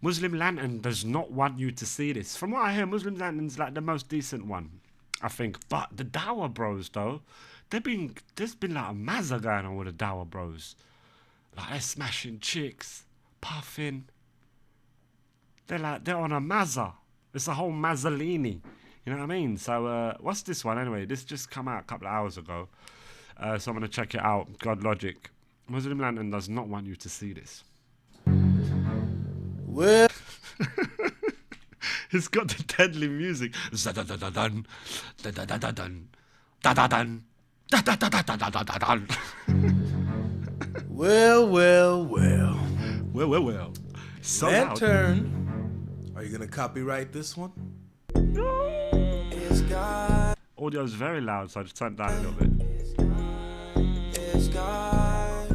Muslim Lantern does not want you to see this. From what I hear, Muslim Lantern's like the most decent one, I think. But the Dawa Bros, though, there's been like a mazza going on with the Dawa Bros. Like they're smashing chicks, puffing. They're on a mazza. It's a whole Mazzolini. You know what I mean? So what's this one anyway? This just come out a couple of hours ago. So I'm gonna check it out. God Logic. Muslim Lantern does not want you to see this. Well, It's got the deadly music. Zadadadadun, dadadadadun, dadadun, dadadadadadadadun. well. Well. So loud. Lantern. Are you gonna copyright this one? It's God. Audio's very loud, so I just turned it down a little bit. It's God.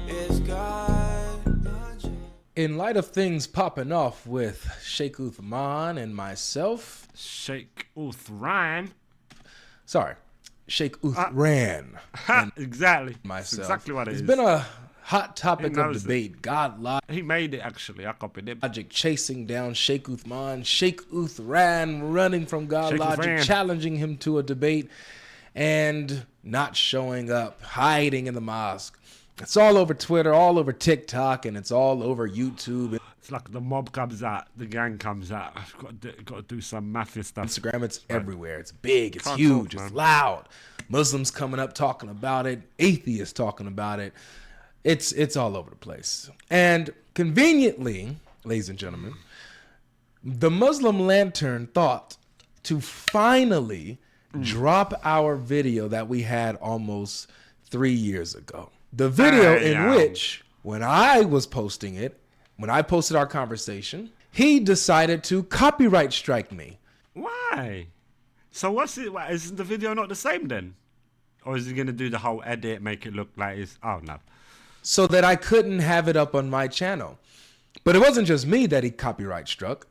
It's God. In light of things popping off with Sheikh Uthman and myself, Sheikh Uthran. sorry, Sheikh Uthran Ha, exactly. myself. That's exactly what it It's is. been a hot topic of knows it. debate. God He made it actually. I copied it. Logic chasing down Sheikh Uthman, Sheikh Uthran running from God Sheikh Logic, Uthran. challenging him to a debate and not showing up, hiding in the mosque. It's all over Twitter, all over TikTok, and it's all over YouTube. It's like the mob comes out, the gang comes out. I've got to do some mafia stuff. Instagram, it's everywhere. It's big, it's Can't huge, talk, it's man. loud. Muslims coming up talking about it, atheists talking about it. It's all over the place. And conveniently, ladies and gentlemen, the Muslim Lantern thought to finally drop our video that we had almost 3 years ago. The video in yeah. which, when I was posting it, when I posted our conversation, he decided to copyright strike me. Why? So what's it? What, isn't the video not the same then? Or is he going to do the whole edit, make it look like it's... Oh, no. So that I couldn't have it up on my channel. But it wasn't just me that he copyright struck.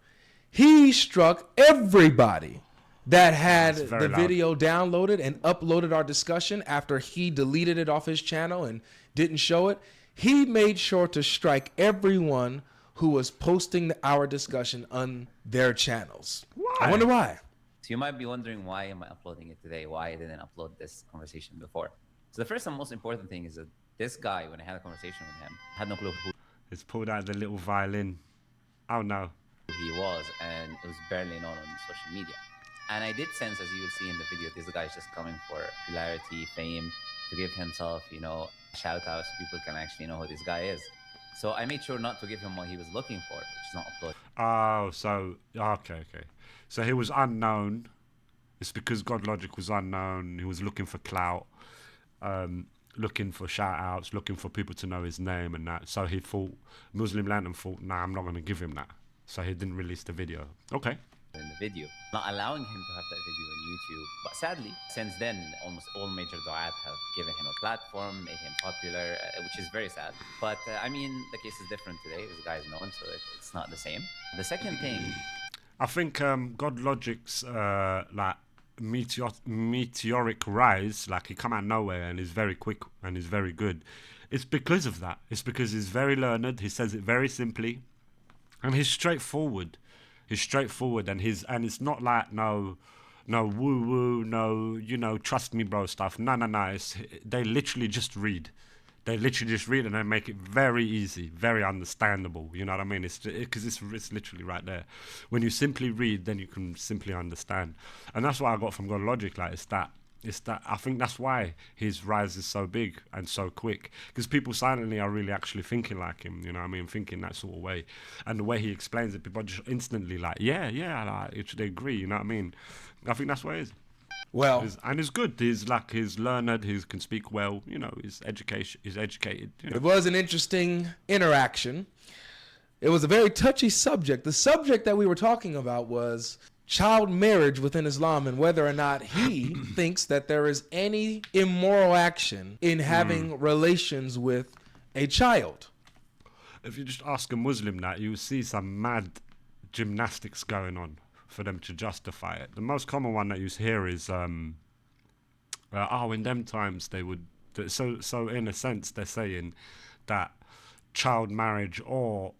He struck everybody that had That's the very loud. video downloaded and uploaded our discussion after he deleted it off his channel and didn't show it. He made sure to strike everyone who was posting our discussion on their channels. Why? I wonder why. So you might be wondering, why am I uploading it today? Why I didn't upload this conversation before? So the first and most important thing is that this guy, when I had a conversation with him, had no clue who It's pulled out the little violin. Oh, no. he was, and it was barely known on social media. And I did sense, as you will see in the video, this guy's just coming for popularity, fame, to give himself, shout outs so people can actually know who this guy is. So I made sure not to give him what he was looking for, which is not upload. Oh, so... Okay. So he was unknown. It's because God Logic was unknown. He was looking for clout, looking for shout-outs, looking for people to know his name and that. So he thought... Muslim Lantern thought, nah, I'm not going to give him that. So he didn't release the video. Okay. In the video, not allowing him to have that video on YouTube. But sadly, since then, almost all major du'at have given him a platform, made him popular, which is very sad. But the case is different today. This guy's known, so it's not the same. The second thing, I think God Logic's like meteoric rise, like he come out of nowhere and is very quick and is very good. It's because of that. It's because he's very learned. He says it very simply, and he's straightforward. He's straightforward, and it's not like no woo woo, no trust me bro stuff. No. They literally just read. They literally just read and they make it very easy, very understandable. You know what I mean? It's because it's literally right there. When you simply read, then you can simply understand, and that's what I got from God Logic. Like it's that. I think that's why his rise is so big and so quick, because people silently are really actually thinking like him, you know what I mean, thinking that sort of way. And the way he explains it, people are just instantly like, yeah, they agree, you know what I mean. I think that's what it is. Well, And he's good. He's learned, he can speak well, he's educated. it was an interesting interaction. It was a very touchy subject. The subject that we were talking about was child marriage within Islam and whether or not he thinks that there is any immoral action in having relations with a child. If you just ask a Muslim that, you will see some mad gymnastics going on for them to justify it. The most common one that you hear is, in them times they would... So in a sense, they're saying that child marriage or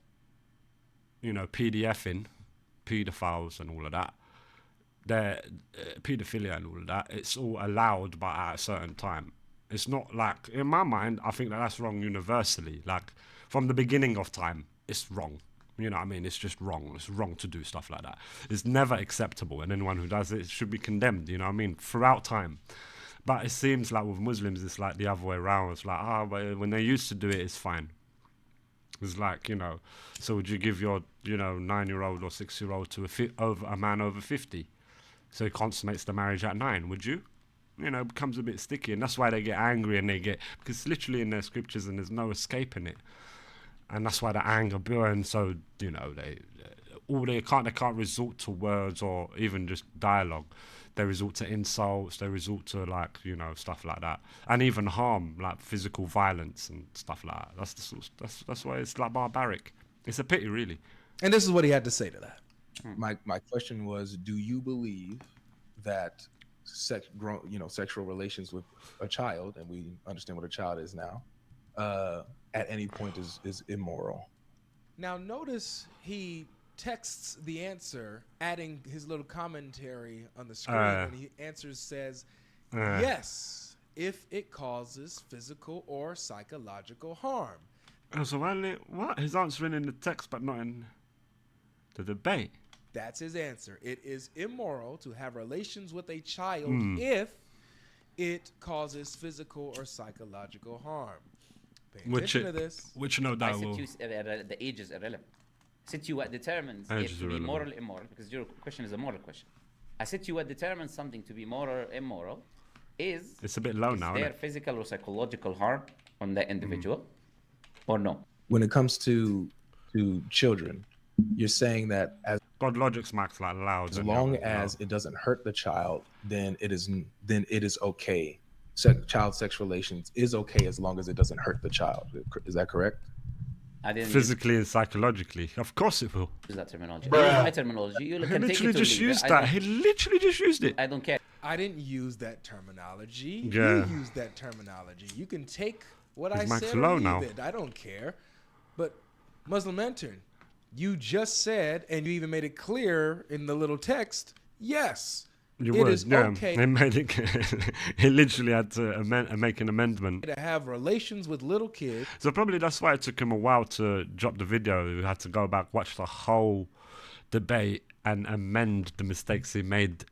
PDFing, pedophiles and all of that, they're pedophilia and all of that, it's all allowed but at a certain time. It's not like, in my mind, I think that's wrong universally. Like, from the beginning of time, it's wrong. You know what I mean? It's just wrong. It's wrong to do stuff like that. It's never acceptable, and anyone who does it should be condemned, you know what I mean, throughout time. But it seems like with Muslims, it's like the other way around. It's like, but when they used to do it, it's fine. It's like, so would you give your, 9-year-old or 6-year-old to a man over 50? So he consummates the marriage at 9, would you? It becomes a bit sticky, and that's why they get angry, and because it's literally in their scriptures and there's no escaping it. And that's why the anger burns. So they can't resort to words or even just dialogue. They resort to insults. They resort to stuff like that, and even harm, like physical violence and stuff like that. That's why it's like barbaric. It's a pity, really. And this is what he had to say to that. My question was, do you believe that sexual relations with a child, and we understand what a child is now, at any point is immoral? Now notice he texts the answer, adding his little commentary on the screen, and he says, yes, if it causes physical or psychological harm. So what? He's answering in the text, but not in the debate. That's his answer. It is immoral to have relations with a child if it causes physical or psychological harm. Pay attention to this. Which no doubt will. The age is irrelevant. I said to you what determines it to be moral or immoral, because your question is a moral question. I said to you what determines something to be moral or immoral is... It's a bit low now, there physical or psychological harm on the individual or no? When it comes to children, you're saying that God logic's max like loud. As long as it doesn't hurt the child, then it is okay. Child sex relations is okay as long as it doesn't hurt the child. Is that correct? I didn't physically and psychologically. Of course it will. Use that terminology. My terminology. You He can take literally it just or leave used it. that. He literally just used it. I don't care. I didn't use that terminology. Yeah. You used that terminology. You can take what His I mic's said low or leave now. it. I don't care. But Muslim Lantern, you just said, and you even made it clear in the little text, yes, it is okay He made it. He literally had to make an amendment. to have relations with little kids. So probably that's why it took him a while to drop the video. He had to go back, watch the whole debate, and amend the mistakes he made,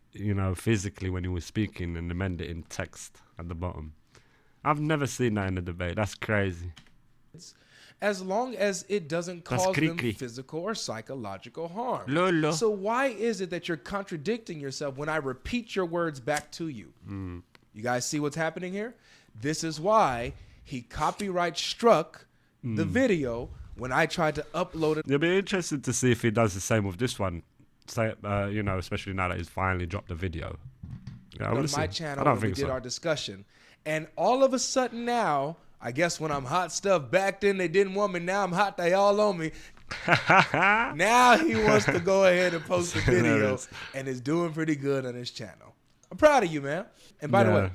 physically when he was speaking, and amend it in text at the bottom. I've never seen that in a debate. That's crazy. As long as it doesn't cause them creepy. physical or psychological harm. Lolo. So why is it that you're contradicting yourself when I repeat your words back to you? You guys see what's happening here? This is why he copyright struck the video when I tried to upload it. It'll be interesting to see if he does the same with this one. Say, especially now that he's finally dropped the video. Yeah, on we'll my see. channel I don't when we think did so. our discussion. And all of a sudden now, I guess when I'm hot stuff, back then they didn't want me, now I'm hot, they all on me. Now he wants to go ahead and post a video Hilarious. and is doing pretty good on his channel. I'm proud of you, man. And by the Yeah. way,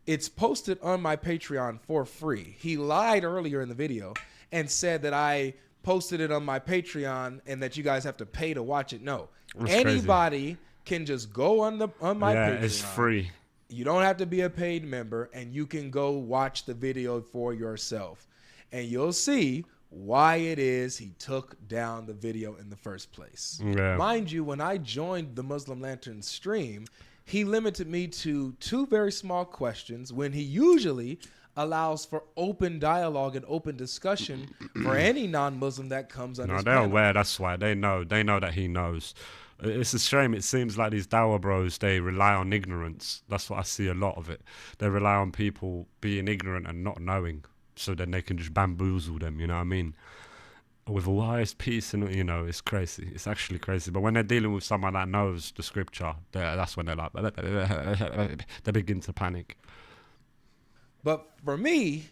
it's posted on my Patreon for free. He lied earlier in the video and said that I posted it on my Patreon and that you guys have to pay to watch it. No. That's crazy. Anybody can just go on my Yeah, Patreon. it's free. You don't have to be a paid member, and you can go watch the video for yourself. And you'll see why it is he took down the video in the first place. Yeah. Mind you, when I joined the Muslim Lantern stream, he limited me to 2 very small questions when he usually allows for open dialogue and open discussion for any non-Muslim that comes on No, his they're panel. aware. That's why they know. They know that he knows. It's a shame. It seems like these Dawah bros, they rely on ignorance. That's what I see a lot of it. They rely on people being ignorant and not knowing, so then they can just bamboozle them. You know what I mean? With all highest peace, and it's crazy. It's actually crazy. But when they're dealing with someone that knows the scripture, that's when they're like, they begin to panic. But for me,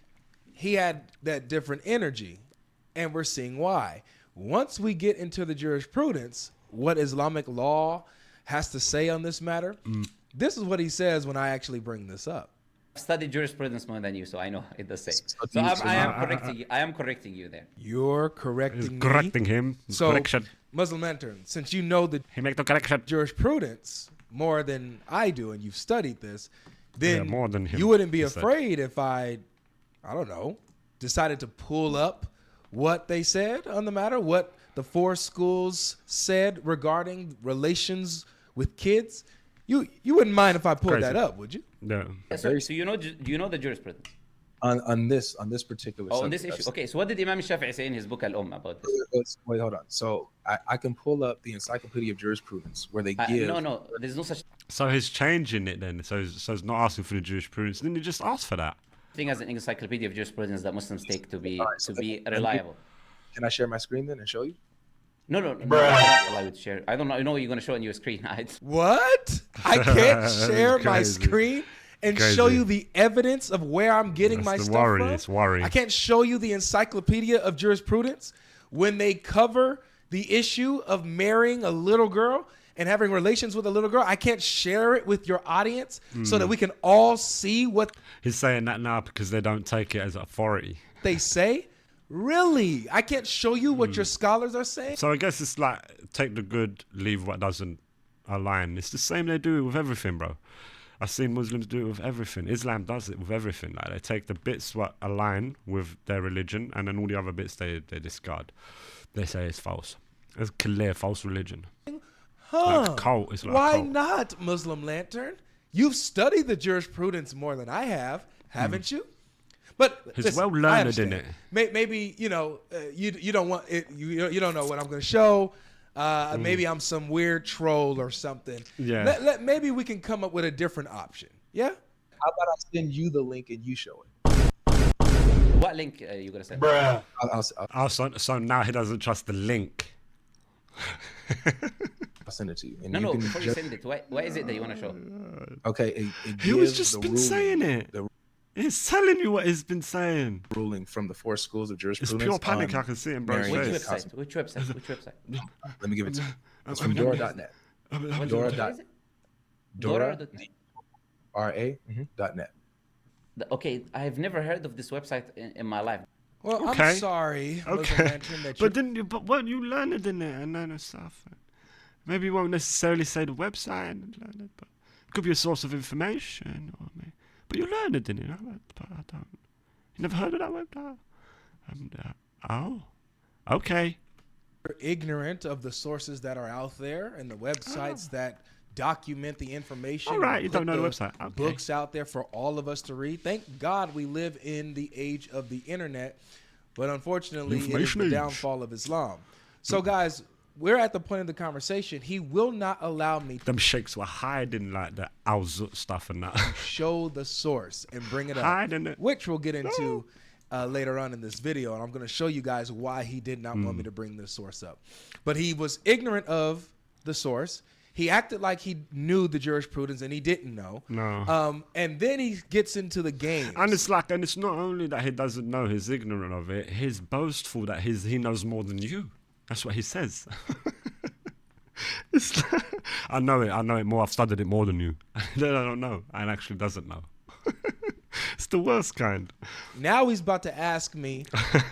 he had that different energy, and we're seeing why. Once we get into the jurisprudence, what Islamic law has to say on this matter, this is what he says when I actually bring this up. I've studied jurisprudence more than you, so I know it the same. So So you- I am correcting you. I am correcting you there. You're He's correcting me. correcting him. So Correction. Muslim Lantern, since you know the He make the correction. jurisprudence more than I do, and you've studied this, then Yeah, more than him, you wouldn't be he said. afraid if I don't know, decided to pull up what they said on the matter, what the 4 schools said regarding relations with kids. You wouldn't mind if I pulled Crazy. that up, would you? Yeah. So you know, do you know the jurisprudence? On this particular Oh, on this subject, issue. Okay, so what did Imam Shafi'i say in his book Al-Umm about this? Wait, hold on. So I can pull up the Encyclopedia of Jurisprudence where they give. No, there's no such So he's changing it then. So he's not asking for the jurisprudence. Then he just asked for that. thing as an encyclopedia of jurisprudence that Muslims take to be Alright, so reliable. Can I share my screen then and show you? No, I'm not allowed to share. I don't know. I know you're gonna show it on your screen. What? I can't share my Crazy. screen and Crazy. show you the evidence of where I'm getting That's my the stuff worry, from. it's worry. I can't show you the Encyclopedia of Jurisprudence when they cover the issue of marrying a little girl and having relations with a little girl. I can't share it with your audience so that we can all see what He's saying that now because they don't take it as authority. they say. Really? I can't show you what your scholars are saying? So I guess it's like take the good, leave what doesn't align. It's the same they do it with everything, bro. I've seen Muslims do it with everything. Islam does it with everything. Like they take the bits what align with their religion, and then all the other bits they discard. They say it's false. It's clear false religion. Huh. Like a cult. It's like a Why cult. not, Muslim Lantern? You've studied the jurisprudence more than I have, haven't you? But He's listen, well I learned in understand. it. Maybe you know you don't want it. You don't know what I'm going to show. Maybe I'm some weird troll or something. Yeah. Maybe we can come up with a different option. Yeah. How about I send you the link and you show it? What link you gonna send? I'll Oh, so now he doesn't trust the link. send it to you. And No, can before you ju- send it, what is it that you want to show? Okay, He was gives just the been ruling- saying it. The He's telling you what he's been saying. ruling from the 4 schools of It's jurisprudence. pure panic. on I can see it in bro's marrying Which face. kids. website? Which website? Let me give it to you. It's from I'm- Dora.net. What Dora. is it? Dora. Dora. RA.net. Okay, I've never heard of this website in my life. Well, Okay. I'm sorry, Muslim Okay, Lantern, that you but then, but what you learn it in it and then stuff. Maybe you won't necessarily say the website and learn it, but it could be a source of information. Or maybe, but you learn it in it. But I don't. You never heard of that website? Oh, okay. are ignorant of the sources that are out there and the websites that document the information. All right, and you don't put know the website. Okay. Books out there for all of us to read. Thank God we live in the age of the internet, but unfortunately, it is Information the age. downfall of Islam. So, guys, we're at the point of the conversation. He will not allow me to Them sheikhs were hiding like the Al Zut stuff and that. show the source and bring it up, Hiding it. which we'll get into later on in this video. And I'm going to show you guys why he did not Hmm. want me to bring this source up. But he was ignorant of the source. He acted like he knew the jurisprudence and he didn't know. No. And then he gets into the game. And it's like, and it's not only that he doesn't know, he's ignorant of it. He's boastful that he knows more than you. That's what he says. It's like, I know it more. I've studied it more than you. Then I don't know, and actually doesn't know. It's the worst kind. Now he's about to ask me,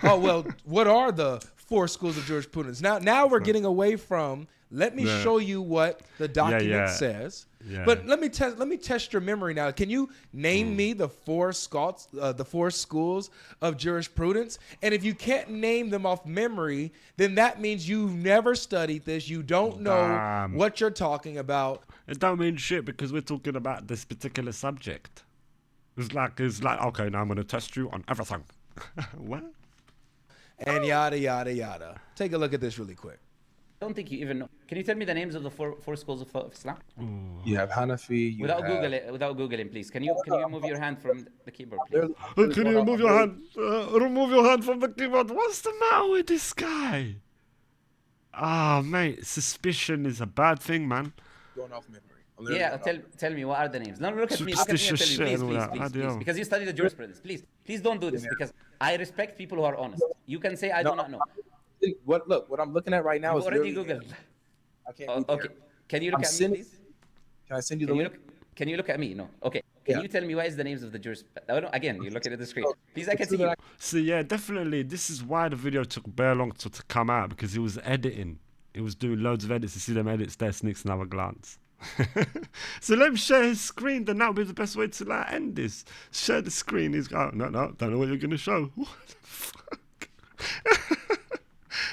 oh, well, what are the 4 schools of jurisprudence? Now we're getting away from, let me Yeah. show you what the document yeah. says. Yeah. But let me test your memory now. Can you name me the 4 schools of jurisprudence? And if you can't name them off memory, then that means you've never studied this. You don't know Damn. what you're talking about. It don't mean shit because we're talking about this particular subject. It's like okay, now I'm gonna test you on everything. What? And yada, yada, yada. Take a look at this really quick. I don't think you even know. Can you tell me the names of the four schools of Islam? You have Hanafi. You Without have, without googling, please. Can you move your hand from the keyboard, please? Can you remove your hand? Remove your hand from the keyboard. What's the matter with this guy? Ah, mate, suspicion is a bad thing, man. Going off memory. I'm literally Yeah, going off tell me what are the names. No, look at me and tell me, Superstitious shit please, and all please, that. please, Bloody please, hell. because you study the jurisprudence. Please don't do this because I respect people who are honest. You can say I do not know. What I'm looking at right now You is already literally- googled. I can't. Oh, be okay. there. Can you look I'm at me, sending- please? Can I send you the Can you link? look? Can you look at me? No. Okay. Can Yeah. you tell me what is the names of the jurisprudence? Again, you're looking at the screen. Please, I can So see you. that So yeah, definitely, this is why the video took very long to come out because he was editing. He was doing loads of edits. You see them edits there, sneaks another glance. So let me share his screen, then that'll be the best way to like end this. Share the screen. He's going, no, don't know what you're gonna show. What the fuck?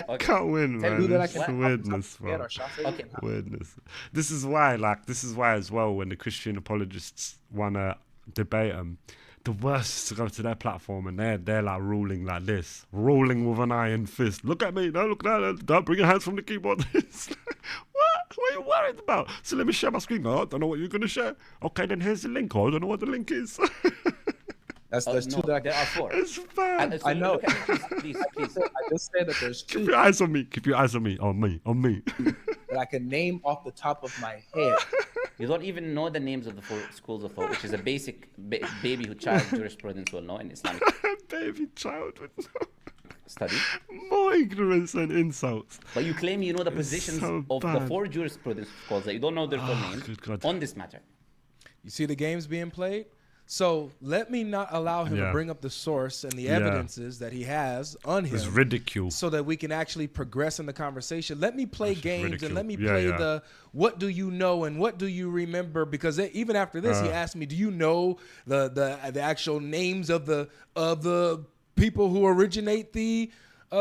Okay. Can't win, Tell man. me that I It's can- weirdness, Yeah, bro. or shuffle. Okay. Weirdness. This is why as well, when the Christian apologists wanna debate them, the worst is to go to their platform and they're like ruling like this, ruling with an iron fist. Look at me, no, look at that. Don't bring your hands from the keyboard. It's like, what? What are you worried about? So let me share my screen. No, I don't know what you're gonna share. Okay, then here's the link. Oh, I don't know what the link is. That's Oh, two no, that there are 4. It's bad. So I know. Look at me, please. I just said that there's Keep 2 your eyes on me. Keep your eyes on me. On me. On me. that I can name off the top of my head. You don't even know the names of the 4 schools of thought, which is a basic baby child jurisprudence will know in Islamic Baby child with no study. more ignorance and insults. But you claim you know the positions so of the bad. 4 jurisprudence schools that you don't know their full names good God. on this matter. You see the games being played? So let me not allow him to Yeah. bring up the source and the Yeah. evidences that he has on him. It's ridicule. So that we can actually progress in the conversation. Let me play That's just games ridicule. and let me Yeah, play yeah. the what do you know and what do you remember? Because even after this, he asked me, "Do you know the actual names of the people who originate the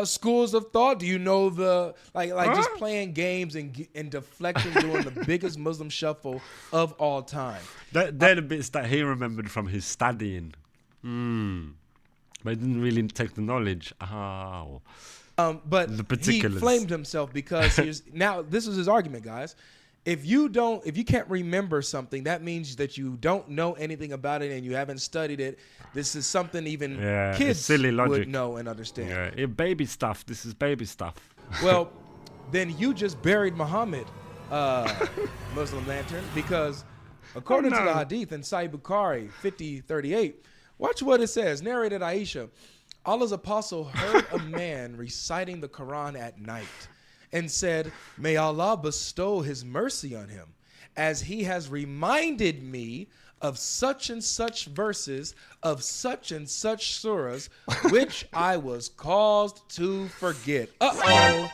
schools of thought? Do you know the like just playing games and deflecting, doing the biggest Muslim shuffle of all time?" They're the bits that he remembered from his studying. But he didn't really take the knowledge. Oh. But The he particulars. flamed himself because now this is his argument, guys. If you can't remember something, that means that you don't know anything about it and you haven't studied it. This is something even Yeah, it's kids silly would logic. know and understand. Yeah, baby stuff. This is baby stuff. Well, then you just buried Muhammad, Muslim Lantern, because according to the no. Hadith in Sahih Bukhari 50:38, watch what it says. Narrated Aisha, Allah's apostle heard a man reciting the Quran at night and said, "May Allah bestow his mercy on him, as he has reminded me of such and such verses of such and such surahs, which I was caused to forget." Uh-oh.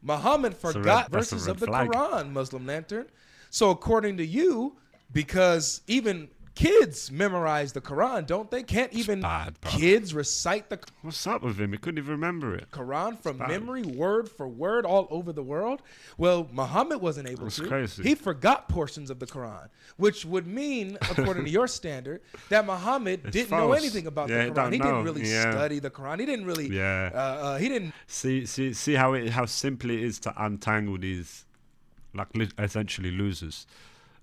Muhammad forgot that's a verses red of the flag. Quran, Muslim Lantern. So according to you, because even kids memorize the Quran, don't they? Can't even bad, bro. kids recite the What's up with him? He couldn't even remember it. Quran from bad. memory, word for word, all over the world? Well, Muhammad wasn't able That's to. crazy. He forgot portions of the Quran, which would mean, according to your standard, that Muhammad didn't know false. anything about Yeah, the he Quran. don't He didn't know. really Yeah. study the Quran. He didn't really. Yeah. He didn't. See how simple it is to untangle these, like essentially losers.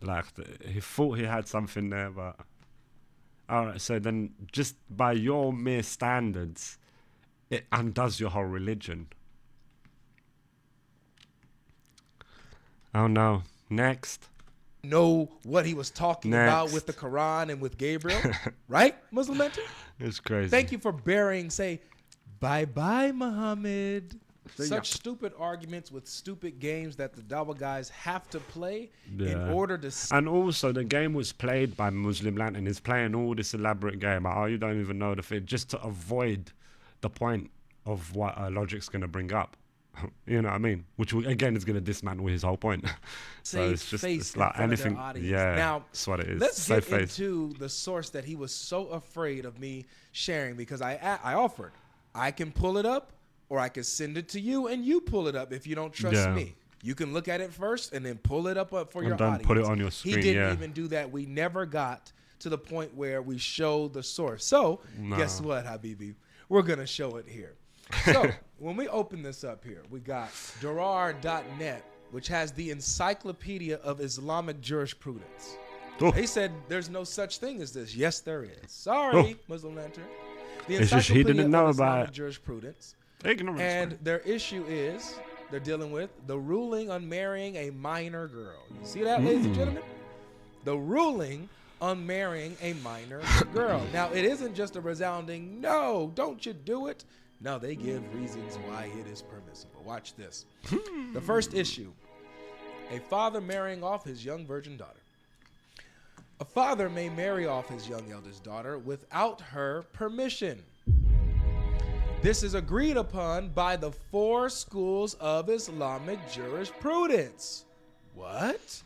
Like he thought he had something there, but all right. So then, just by your mere standards, it undoes your whole religion. Oh no! Next. Know what he was talking about Next. with the Quran and with Gabriel, right, Muslim Mentor? It's crazy. Thank you for bearing. Say, bye, Muhammad. See Such ya. stupid arguments with stupid games that the Dawa guys have to play in Yeah. order to. And also, the game was played by Muslim Lantern. He's playing all this elaborate game. Like, oh, you don't even know the thing, just to avoid the point of what Logic's going to bring up. You know what I mean? Which again is going to dismantle his whole point. So Save it's just face it's in like front of their anything. audience. Yeah, Now, that's what it is. Let's Save get face. into the source that he was so afraid of me sharing because I offered. I can pull it up or I can send it to you and you pull it up if you don't trust Yeah. me. You can look at it first and then pull it up for your then audience. put it on your He screen, didn't yeah. even do that. We never got to the point where we showed the source. So guess No. what, Habibi? We're going to show it here. So when we open this up here, we got Durar.net, which has the Encyclopedia of Islamic Jurisprudence. Oh. He said there's no such thing as this. Yes, there is. Sorry, Oh. Muslim Lantern. The It's just he Encyclopedia didn't know of about Islamic it. Jurisprudence. Ignorance. And their issue is they're dealing with the ruling on marrying a minor girl. You see that, ladies and gentlemen? The ruling on marrying a minor girl. Now, it isn't just a resounding, no, don't you do it. No, they give reasons why it is permissible. Watch this. The first issue, a father marrying off his young virgin daughter. A father may marry off his young eldest daughter without her permission. This is agreed upon by the 4 schools of Islamic jurisprudence. What?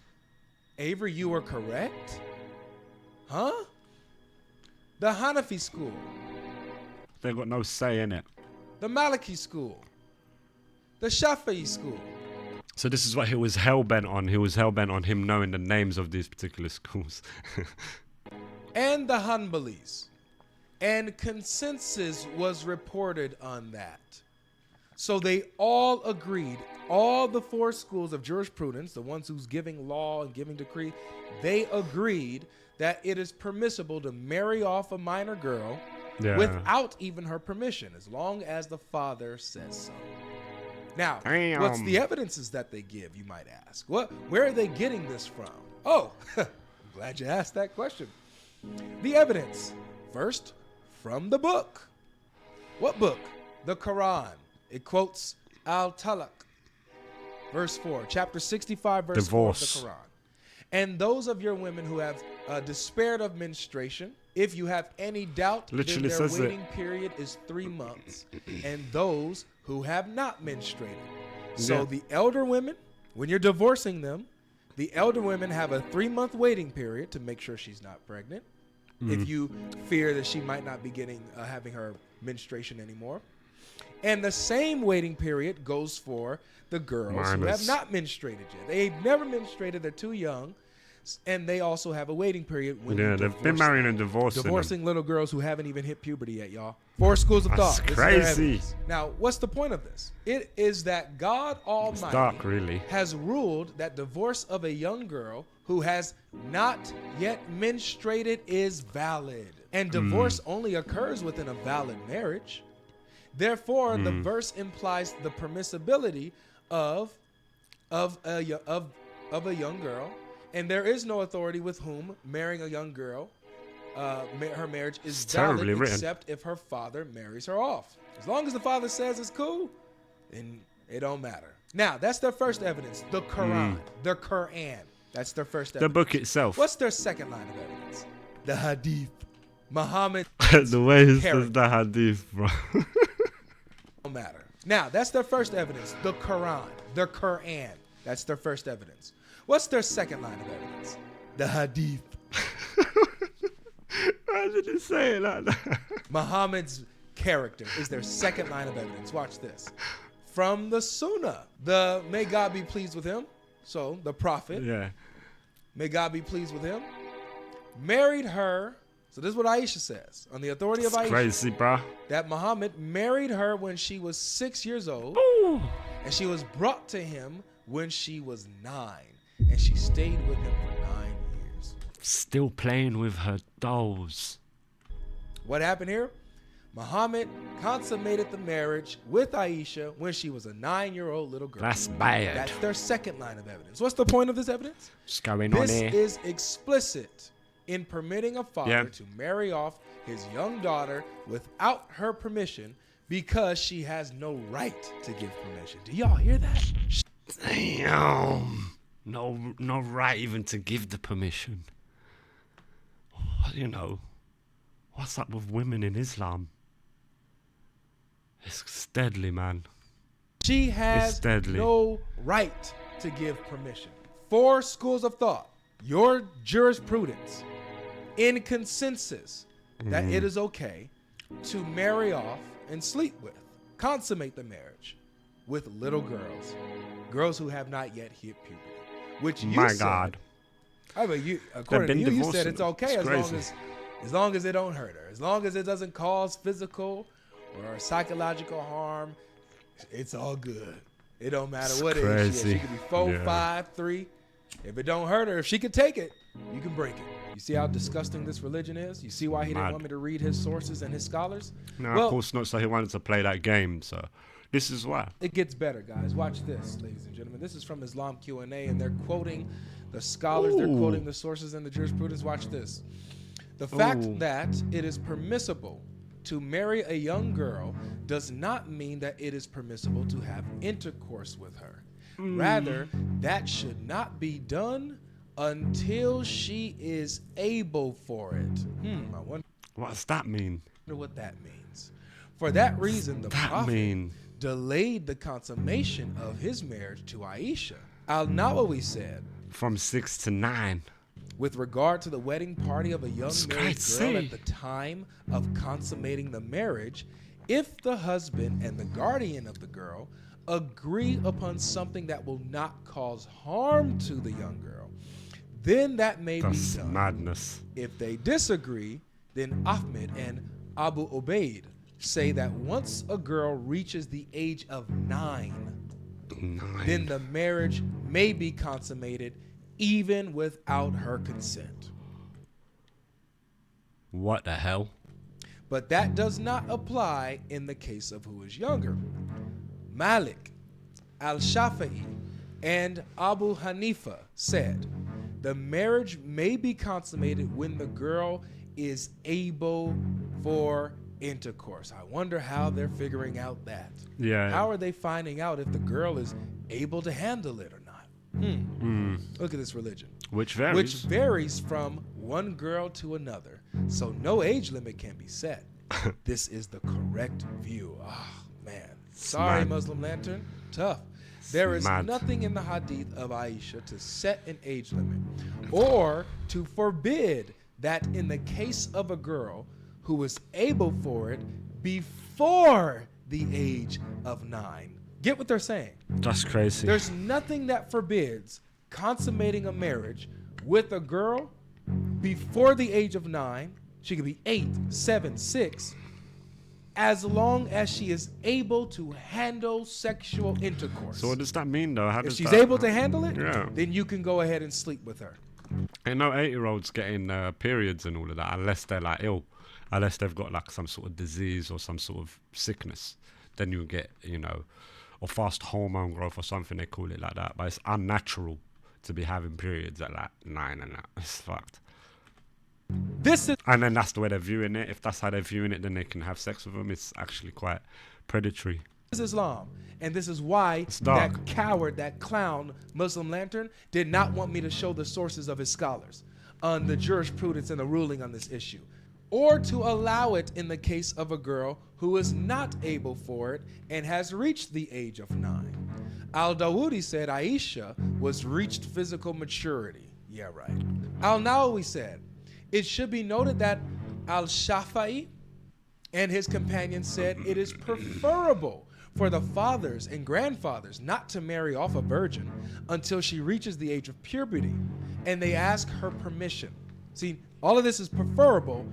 Avery, you were correct? Huh? The Hanafi school, They got no say in it. the Maliki school, the Shafi'i school. So this is what he was hell-bent on. He was hell-bent on him knowing the names of these particular schools. And the Hanbalis. And consensus was reported on that. So they all agreed, all the 4 schools of jurisprudence, the ones who's giving law and giving decree, they agreed that it is permissible to marry off a minor girl Yeah. without even her permission, as long as the father says so. Now, what's Damn. the evidences that they give, you might ask? Where are they getting this from? Oh, I'm glad you asked that question. The evidence, first, from the book. What book? The Quran. It quotes Al-Talaq, verse 4, chapter 65, verse Divorce. 4 of the Quran. And those of your women who have despaired of menstruation, if you have any doubt, Literally then their says it. waiting period is 3 months. And those who have not menstruated. So Yeah. the elder women, when you're divorcing them, the elder women have a 3-month waiting period to make sure she's not pregnant. If you fear that she might not be having her menstruation anymore. And the same waiting period goes for the girls who have Minors. not menstruated yet. They've never menstruated, they're too young, and they also have a waiting period when Yeah, you they've been divorce marrying them. and divorcing them. Divorcing little girls who haven't even hit puberty yet, y'all. 4 schools of That's thought. This is their crazy. evidence. Now, what's the point of this? It is that God It's Almighty dark, really. has ruled that divorce of a young girl who has not yet menstruated is valid. And divorce only occurs within a valid marriage. Therefore, the verse implies the permissibility of a young girl, and there is no authority with whom marrying a young girl, her marriage is It's terribly valid written. except if her father marries her off. As long as the father says it's cool, then it don't matter. Now, that's their first evidence, the Quran, the Quran. That's their first The evidence. book itself. What's their second line of evidence? The Hadith. Muhammad The way he says character. the hadith, bro. don't matter. Now, that's their first evidence, the Quran, the Quran. That's their first evidence. What's their second line of evidence? The Hadith. Why did he say it like that? Muhammad's character is their second line of evidence. Watch this. From the Sunnah, the may God be pleased with him. So the prophet, Yeah. may God be pleased with him, married her. So this is what Aisha says on the authority of It's Aisha, crazy, bro. that Muhammad married her when she was 6 years old, and she was brought to him when she was 9, and she stayed with him for 9 years. Still playing with her dolls. What happened here? Muhammad consummated the marriage with Aisha when she was a 9-year-old little girl. That's bad. That's their second line of evidence. What's the point of this evidence? What's going on This here? is explicit in permitting a father Yeah. to marry off his young daughter without her permission because she has no right to give permission. Do y'all hear that? Damn. No right even to give the permission. You know, what's up with women in Islam? It's deadly, man. She has deadly. no right to give permission. 4 schools of thought, your jurisprudence, in consensus that it is okay to marry off and sleep with, consummate the marriage with little girls, girls who have not yet hit puberty. Which you My said, God. I mean, you, according to been you, you divorcing said it's them. okay It's as long as it don't hurt her, as long as it doesn't cause physical or psychological harm. It's all good. It don't matter It's what age she is. She crazy. could be 4, Yeah. 5, 3. If it don't hurt her, if she could take it, you can break it. You see how disgusting this religion is? You see why he didn't Mad. want me to read his sources and his scholars? No, Well, of course not. So he wanted to play that game. So this is why. it gets better, guys. Watch this, ladies and gentlemen. This is from Islam Q&A, and they're quoting the scholars. They're Ooh. quoting the sources and the jurisprudence. Watch this. The fact Ooh. that it is permissible to marry a young girl does not mean that it is permissible to have intercourse with her. Rather, that should not be done until she is able for it. I wonder What does that mean? what that means. For that reason, the That Prophet mean delayed the consummation of his marriage to Aisha. Al-Nawawi said, from 6 to 9. with regard to the wedding party of a young It's married great girl to at see. the time of consummating the marriage, if the husband and the guardian of the girl agree upon something that will not cause harm to the young girl, then that may That's be done. madness. If they disagree, then Ahmed and Abu Ubaid say that once a girl reaches the age of 9, 9. then the marriage may be consummated even without her consent. What the hell? But that does not apply in the case of who is younger. Malik, Al-Shafi'i, and Abu Hanifa said the marriage may be consummated when the girl is able for intercourse. I wonder how they're figuring out that. Yeah. How are they finding out if the girl is able to handle it or not? Look at this religion. Which varies. Which varies from one girl to another, so no age limit can be set. This is the correct view. Ah, man. Sorry, mad. Muslim Lantern. Tough. There is mad. nothing in the hadith of Aisha to set an age limit or to forbid that in the case of a girl who was able for it before the age of 9. Get what they're saying? That's crazy. There's nothing that forbids consummating a marriage with a girl before the age of 9. She could be 8, 7, 6, as long as she is able to handle sexual intercourse. So what does that mean though? How If does she's that, able to handle it, Yeah. then you can go ahead and sleep with her. Ain't no 8-year-olds getting periods and all of that unless they're like ill, unless they've got like some sort of disease or some sort of sickness. Then you get, or fast hormone growth or something, they call it like that. But it's unnatural to be having periods at like 9 and that. It's fucked. This is And then that's the way they're viewing it. If that's how they're viewing it, then they can have sex with them. It's actually quite predatory. Islam. And this is why dark. that coward, that clown, Muslim Lantern, did not want me to show the sources of his scholars on the jurisprudence and the ruling on this issue, or to allow it in the case of a girl who is not able for it and has reached the age of 9. Al-Dawudi said Aisha was reached physical maturity. Yeah, right. Al-Nawawi said, it should be noted that Al-Shafi'i and his companions said it is preferable for the fathers and grandfathers not to marry off a virgin until she reaches the age of puberty, and they ask her permission. See, all of this is preferable,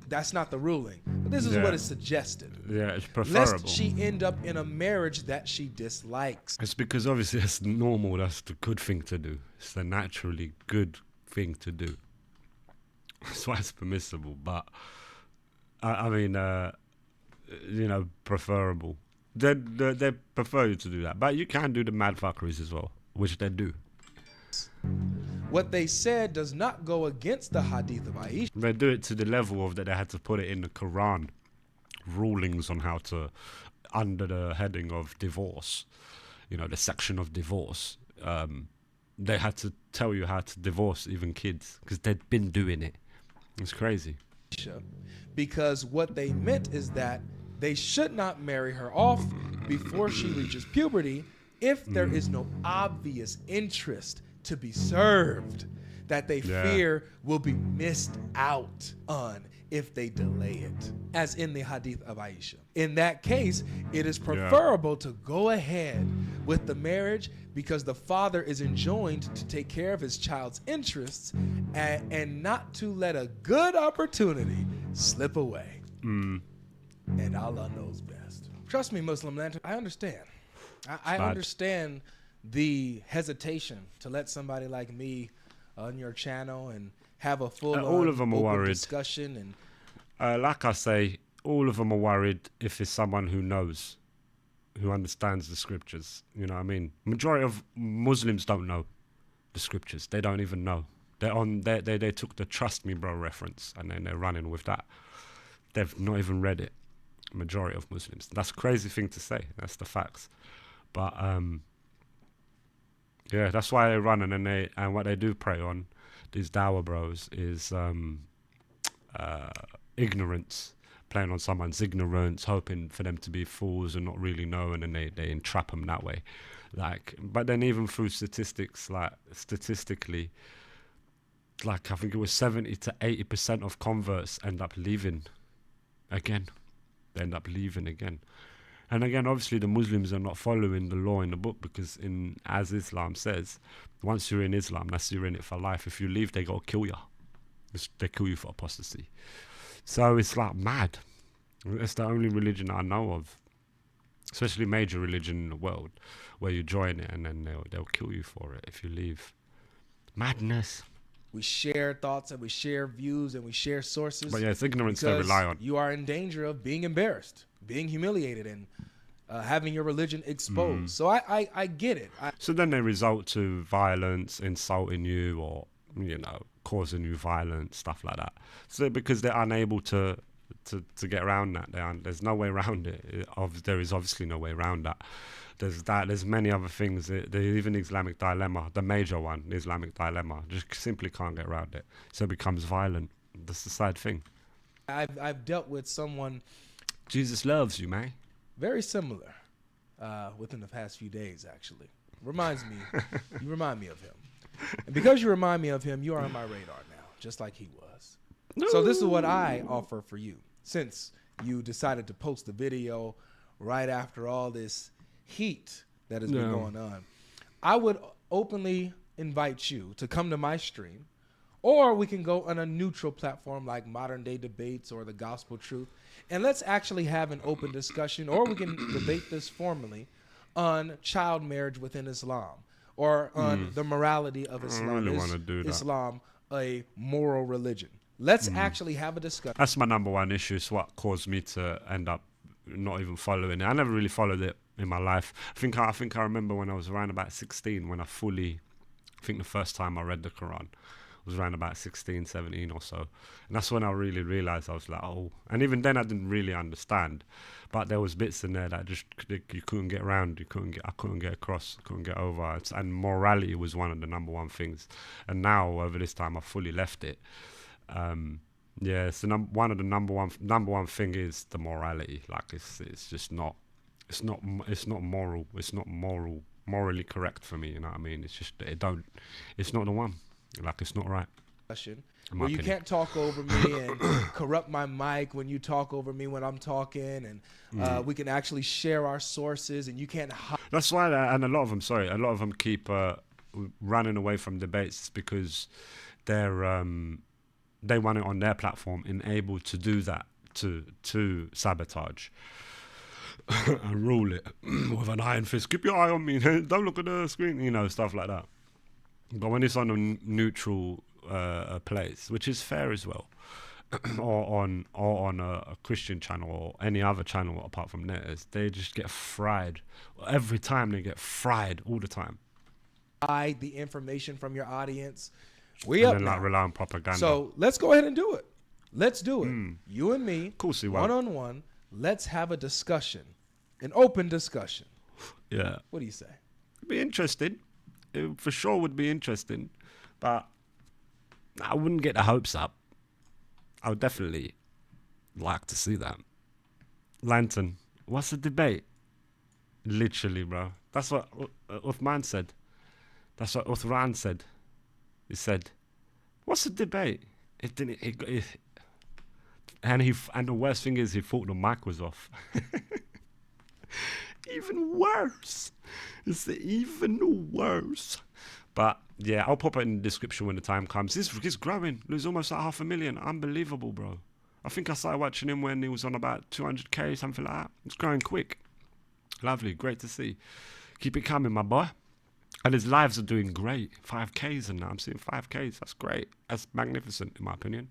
that's not the ruling, but this is Yeah. what is suggested. Yeah, it's preferable. Lest she end up in a marriage that she dislikes. It's because obviously it's normal. That's the good thing to do. It's the naturally good thing to do. That's why it's permissible. But I mean, preferable. They prefer you to do that, but you can do the mad fuckeries as well, which they do. What they said does not go against the hadith of Aisha. They do it to the level of that they had to put it in the Quran, rulings on how to, under the heading of divorce, the section of divorce. They had to tell you how to divorce even kids because they'd been doing it. It's crazy. Because what they meant is that they should not marry her off before she reaches puberty if there is no obvious interest to be served that they Yeah. fear will be missed out on if they delay it, as in the hadith of Aisha. In that case, it is preferable to go ahead with the marriage because the father is enjoined to take care of his child's interests and not to let a good opportunity slip away. And Allah knows best. Trust me, Muslim Lantern, I understand. I bad. understand the hesitation to let somebody like me on your channel and have a full all of them are worried. discussion. And Like I say, all of them are worried if it's someone who knows, who understands the scriptures. You know what I mean? Majority of Muslims don't know the scriptures. They don't even know. They took the "Trust Me, Bro" reference and then they're running with that. They've not even read it. Majority of Muslims. That's a crazy thing to say. That's the facts. But yeah, that's why they run, and what they do prey on, these dawah bros, is ignorance, playing on someone's ignorance, hoping for them to be fools and not really know, and then they entrap them that way. Like, but then even through statistics, like statistically, like I think it was 70 to 80% of converts end up leaving again. They end up leaving again. And again, obviously the Muslims are not following the law in the book, because as Islam says, once you're in Islam, that's you're in it for life. If you leave, they gotta kill you. They kill you for apostasy. So it's like mad. It's the only religion I know of, especially major religion in the world, where you join it and then they'll kill you for it if you leave. Madness. We share thoughts and we share views and we share sources. But yeah, it's ignorance they because rely on. you are in danger of being embarrassed, being humiliated, and having your religion exposed. So I get it. So then they result to violence, insulting you, or causing you violence, stuff like that. So because they're unable to get around that, there's no way around it. There is obviously no way around that. There's many other things. Even Islamic dilemma, the major one, the Islamic dilemma, just simply can't get around it. So it becomes violent. That's the sad thing. I've dealt with someone Jesus loves you, man. very similar within the past few days, actually. You remind me of him. And because you remind me of him, you are on my radar now, just like he was. So this is what I offer for you. Since you decided to post the video right after all this heat that has been going on, I would openly invite you to come to my stream, or we can go on a neutral platform like Modern Day Debates or The Gospel Truth, and let's actually have an open discussion, or we can debate this formally on child marriage within Islam, or on the morality of Islam. I really want to do that. Islam a moral religion? Let's actually have a discussion. That's my number one issue. It's what caused me to end up not even following it. I never really followed it in my life. I think I remember when I was around about 16 when I think the first time I read the Quran was around about 16, 17 or so. And that's when I really realized, I was like, oh. And even then I didn't really understand. But there was bits in there that just you couldn't get around. I couldn't get across, couldn't get over. And morality was one of the number one things. And now over this time I fully left it. Yeah, so one of the number one thing is the morality. Like it's just not moral. It's not morally correct for me. You know what I mean? It's just it's not the one. Like it's not right. Where you can't talk over me and corrupt my mic when you talk over me when I'm talking, and we can actually share our sources, and you can't. That's why, and a lot of them keep running away from debates because they want it on their platform and able to do that to sabotage and rule it with an iron fist. Keep your eye on me. Don't look at the screen. Stuff like that. But when it's on a neutral place, which is fair as well, or on a Christian channel or any other channel apart from theirs, they just get fried. Every time they get fried all the time. Hide the information from your audience. Then rely on propaganda. So let's go ahead and do it. Let's do it. You and me, one-on-one. Let's have a discussion, an open discussion. Yeah. What do you say? It'd be interesting. It for sure would be interesting, but I wouldn't get the hopes up. I would definitely like to see that. Lantern, what's the debate? Literally, bro. That's what Uthman said. That's what Uthman said. He said, "What's the debate?" It didn't. And the worst thing is, he thought the mic was off. Even worse. It's even worse. But yeah, I'll pop it in the description when the time comes. It's growing. There's almost at 500,000. Unbelievable, bro. I think I started watching him when he was on about 200k, something like that. It's growing quick. Lovely, great to see. Keep it coming, my boy. And his lives are doing great. 5Ks and now I'm seeing 5Ks. That's great. That's magnificent, in my opinion.